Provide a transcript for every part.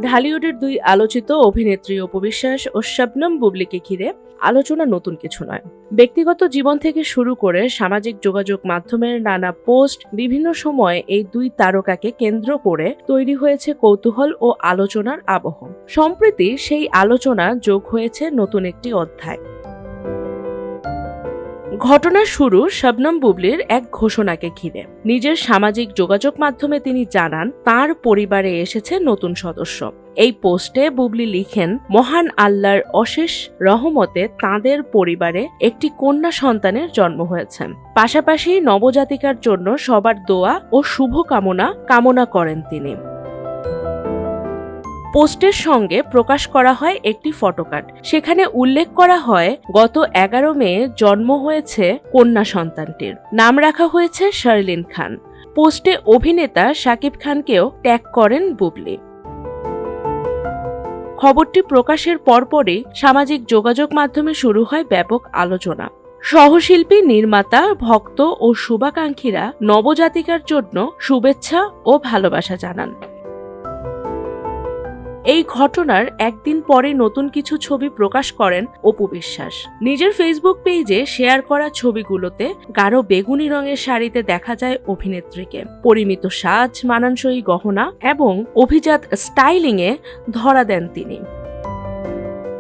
ঢালিউডের দুই আলোচিত অভিনেত্রী অপু বিশ্বাস ও শবনম বুবলিকে ঘিরে আলোচনা নতুন কিছু নয়। ব্যক্তিগত জীবন থেকে শুরু করে সামাজিক যোগাযোগ মাধ্যমের নানা পোস্ট, বিভিন্ন সময়ে এই দুই তারকাকে কেন্দ্র করে তৈরি হয়েছে কৌতূহল ও আলোচনার আবহ। সম্প্রতি সেই আলোচনা যোগ হয়েছে নতুন একটি অধ্যায়। ঘটনার শুরু শবনম বুবলির এক ঘোষণাকে ঘিরে। নিজের সামাজিক যোগাযোগ মাধ্যমে তিনি জানান তার পরিবারে এসেছে নতুন সদস্য। এই পোস্টে বুবলি লিখেন, মহান আল্লাহর অশেষ রহমতে তাঁদের পরিবারে একটি কন্যা সন্তানের জন্ম হয়েছে। পাশাপাশি নবজাতিকার জন্য সবার দোয়া ও শুভ কামনা করেন তিনি। পোস্টের সঙ্গে প্রকাশ করা হয় একটি ফটোকার্ড। সেখানে উল্লেখ করা হয় গত 11 মে জন্ম হয়েছে কন্যা সন্তানটির। নাম রাখা হয়েছে শার্লিন খান। পোস্টে অভিনেতা শাকিব খানকেও ট্যাগ করেন বুবলি। খবরটি প্রকাশের পরপরই সামাজিক যোগাযোগ মাধ্যমে শুরু হয় ব্যাপক আলোচনা। সহশিল্পী, নির্মাতা, ভক্ত ও শুভাকাঙ্ক্ষীরা নবজাতিকার জন্য শুভেচ্ছা ও ভালোবাসা জানান। এই ঘটনার একদিন পরে নতুন কিছু ছবি প্রকাশ করেন অপু বিশ্বাস। নিজের ফেসবুক পেজে শেয়ার করা ছবিগুলোতে গাঢ় বেগুনি রঙের শাড়িতে দেখা যায় অভিনেত্রীকে। পরিমিত সাজ, মানানসই গহনা এবং অভিজাত স্টাইলিংয়ে ধরা দেন তিনি।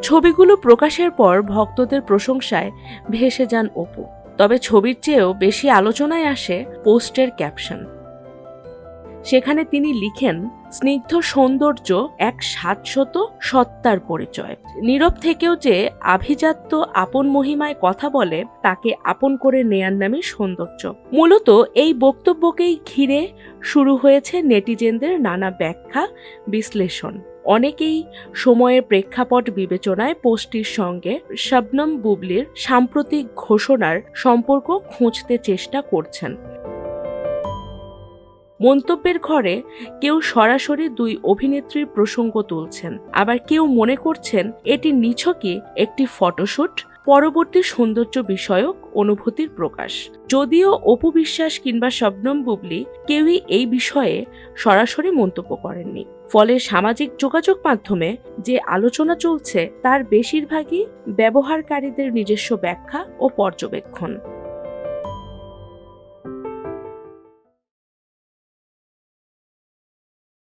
ছবিগুলো প্রকাশের পর ভক্তদের প্রশংসায় ভেসে যান অপু। তবে ছবির চেয়েও বেশি আলোচনায় আসে পোস্টের ক্যাপশন। সেখানে তিনি লিখেন, স্নিগ্ধ সৌন্দর্য এক শাশ্বত সত্তার পরিচয়। নীরব থেকেও যে আভিজাত্য আপন মহিমায় কথা বলে, তাকে আপন করে নেয়ার নামই সৌন্দর্য। মূলত এই বক্তব্যকেই ঘিরে শুরু হয়েছে নেটিজেনদের নানা ব্যাখ্যা, বিশ্লেষণ। অনেকেই সময়ের প্রেক্ষাপট বিবেচনায় পোস্টটির সঙ্গে শবনম বুবলির সাম্প্রতিক ঘোষণার সম্পর্ক খুঁজতে চেষ্টা করছেন। মন্তব্যের ঘরে কেউ সরাসরি দুই অভিনেত্রীর প্রসঙ্গ তুলছেন, আবার কেউ মনে করছেন এটি নিছকই একটি ফটোশুট, পরবর্তী সৌন্দর্য বিষয়ক অনুভূতির প্রকাশ। যদিও অপু বিশ্বাস কিংবা শবনম বুবলি কেউই এই বিষয়ে সরাসরি মন্তব্য করেননি। ফলে সামাজিক যোগাযোগ মাধ্যমে যে আলোচনা চলছে তার বেশিরভাগই ব্যবহারকারীদের নিজস্ব ব্যাখ্যা ও পর্যবেক্ষণ।